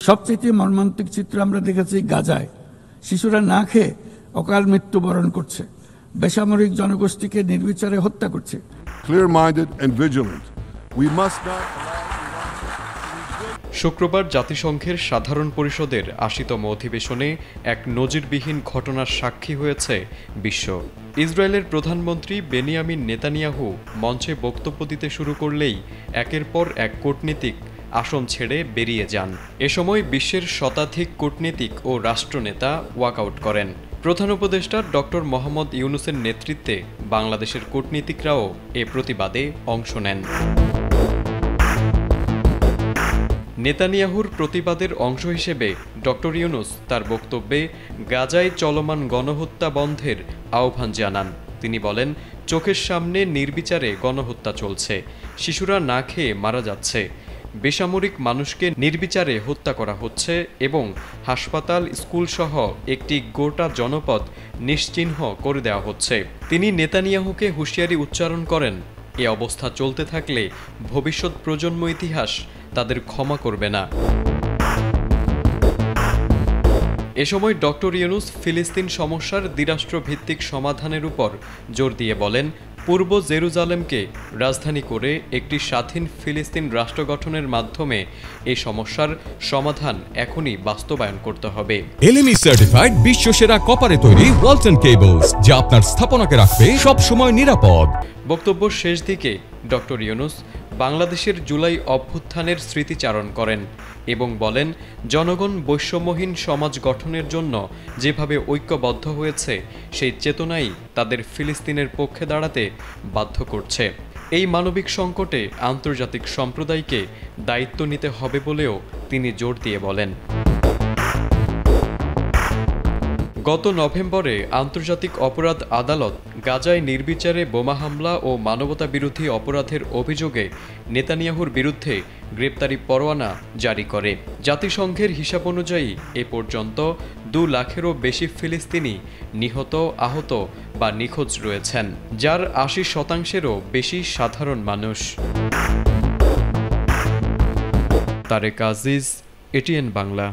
সবচেয়ে মর্মান্তিক চিত্র আমরা দেখেছি গাজায়। শিশুরা না খেয়ে অকাল মৃত্যুবরণ করছে, বেসামরিক জনগোষ্ঠীকে নির্বিচারে হত্যা করছে। Clear-minded and vigilant. We must not. শুক্রবার জাতিসংঘের সাধারণ পরিষদের ৮০তম অধিবেশনে এক নজিরবিহীন ঘটনার সাক্ষী হয়েছে বিশ্ব। ইসরায়েলের প্রধানমন্ত্রী বেনিয়ামিন নেতানিয়াহু মঞ্চে বক্তব্য দিতে শুরু করলেই একের পর এক কূটনীতিক আসন ছেড়ে বেরিয়ে যান। এ সময় বিশ্বের শতাধিক কূটনীতিক ও রাষ্ট্রনেতা ওয়াকআউট করেন। প্রধান উপদেষ্টা ডক্টর মোহাম্মদ ইউনূসের নেতৃত্বে বাংলাদেশের কূটনীতিকরাও এ প্রতিবাদে অংশ নেন। নেতানিয়াহুর প্রতিবাদের অংশ হিসেবে ডক্টর ইউনূস তার বক্তব্যে গাজায় চলমান গণহত্যা বন্ধের আহ্বান জানান। তিনি বলেন, চোখের সামনে নির্বিচারে গণহত্যা চলছে, শিশুরা না খেয়ে মারা যাচ্ছে, বেসামরিক মানুষকে নির্বিচারে হত্যা করা হচ্ছে এবং হাসপাতাল, স্কুলসহ একটি গোটা জনপদ নিশ্চিহ্ন করে দেওয়া হচ্ছে। তিনি নেতানিয়াহুকে হুঁশিয়ারি উচ্চারণ করেন, এ অবস্থা চলতে থাকলে ভবিষ্যৎ প্রজন্ম ইতিহাস তাদের ক্ষমা করবে না। এ সময় ডক্টর ইউনূস ফিলিস্তিন সমস্যার দ্বিরাষ্ট্রভিত্তিক সমাধানের উপর জোর দিয়ে বলেন, পূর্ব জেরুজালেমকে রাজধানী করে একটি স্বাধীন ফিলিস্তিন রাষ্ট্র গঠনের মাধ্যমে এই সমস্যার সমাধান এখনই বাস্তবায়ন করতে হবে। এলএমই সার্টিফাইড বিশ্বসেরা কপারে তৈরি ওয়ালটন কেবলস, যা আপনার স্থাপনাকে রাখবে সব সময় নিরাপদ। বক্তব্য শেষ দিকে ডক্টর ইউনূস বাংলাদেশের জুলাই অভ্যুত্থানের স্মৃতিচারণ করেন এবং বলেন, জনগণ বৈষম্যহীন সমাজ গঠনের জন্য যেভাবে ঐক্যবদ্ধ হয়েছে সেই চেতনাই তাদের ফিলিস্তিনের পক্ষে দাঁড়াতে বাধ্য করছে। এই মানবিক সংকটে আন্তর্জাতিক সম্প্রদায়কে দায়িত্ব নিতে হবে বলেও তিনি জোর দিয়ে বলেন। গত নভেম্বরে আন্তর্জাতিক অপরাধ আদালত গাজায় নির্বিচারে বোমা হামলা ও মানবতাবিরোধী অপরাধের অভিযোগে নেতানিয়াহুর বিরুদ্ধে গ্রেপ্তারি পরোয়ানা জারি করে। জাতিসংঘের হিসাব অনুযায়ী এ পর্যন্ত ২ লাখেরও বেশি ফিলিস্তিনি নিহত, আহত বা নিখোঁজ রয়েছেন, যার ৮০%-এরও বেশি সাধারণ মানুষ। তারেক আজিজ, এটিএন বাংলা।